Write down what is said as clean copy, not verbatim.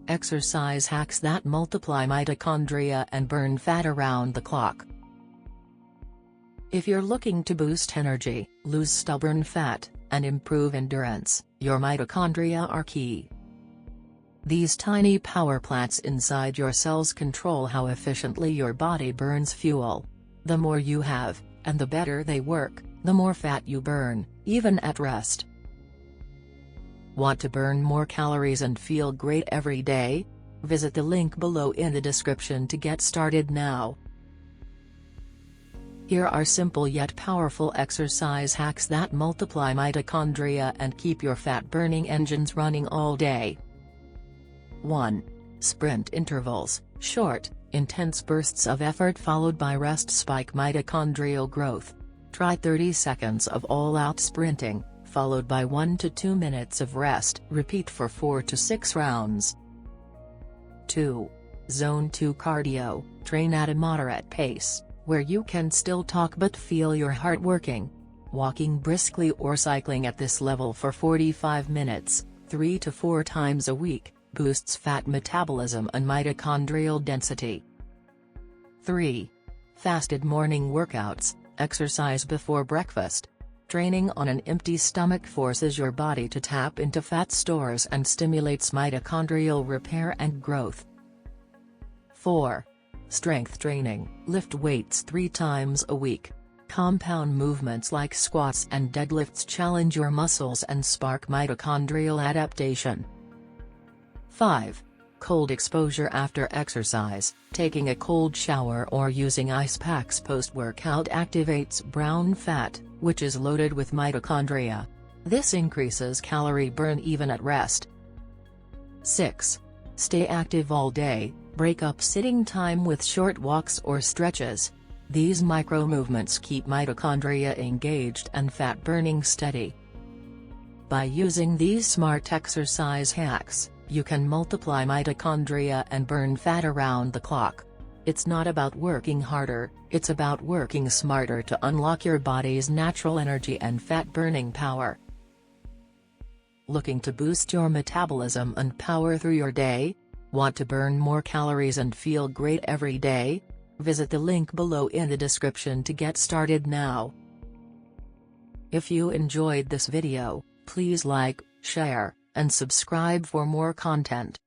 exercise hacks that multiply mitochondria and burn fat around the clock. If you're looking to boost energy, lose stubborn fat, and improve endurance, your mitochondria are key. These tiny power plants inside your cells control how efficiently your body burns fuel. The more you have, and the better they work, the more fat you burn, even at rest. Want to burn more calories and feel great every day? Visit the link below in the description to get started now. Here are simple yet powerful exercise hacks that multiply mitochondria and keep your fat-burning engines running all day. 1. Sprint intervals, short, intense bursts of effort followed by rest spike mitochondrial growth. Try 30 seconds of all-out sprinting, followed by 1 to 2 minutes of rest. Repeat for 4 to 6 rounds. 2. Zone 2 cardio, train at a moderate pace, where you can still talk but feel your heart working. Walking briskly or cycling at this level for 45 minutes, 3 to 4 times a week, boosts fat metabolism and mitochondrial density. 3. Fasted morning workouts, exercise before breakfast. Training on an empty stomach forces your body to tap into fat stores and stimulates mitochondrial repair and growth. 4. Strength training, lift weights 3 times a week. Compound movements like squats and deadlifts challenge your muscles and spark mitochondrial adaptation. 5. Cold exposure after exercise, taking a cold shower or using ice packs post-workout activates brown fat, which is loaded with mitochondria. This increases calorie burn even at rest. 6. Stay active all day, break up sitting time with short walks or stretches. These micro-movements keep mitochondria engaged and fat burning steady. By using these smart exercise hacks, you can multiply mitochondria and burn fat around the clock. It's not about working harder, it's about working smarter to unlock your body's natural energy and fat-burning power. Looking to boost your metabolism and power through your day? Want to burn more calories and feel great every day? Visit the link below in the description to get started now. If you enjoyed this video, please like, share, and subscribe for more content.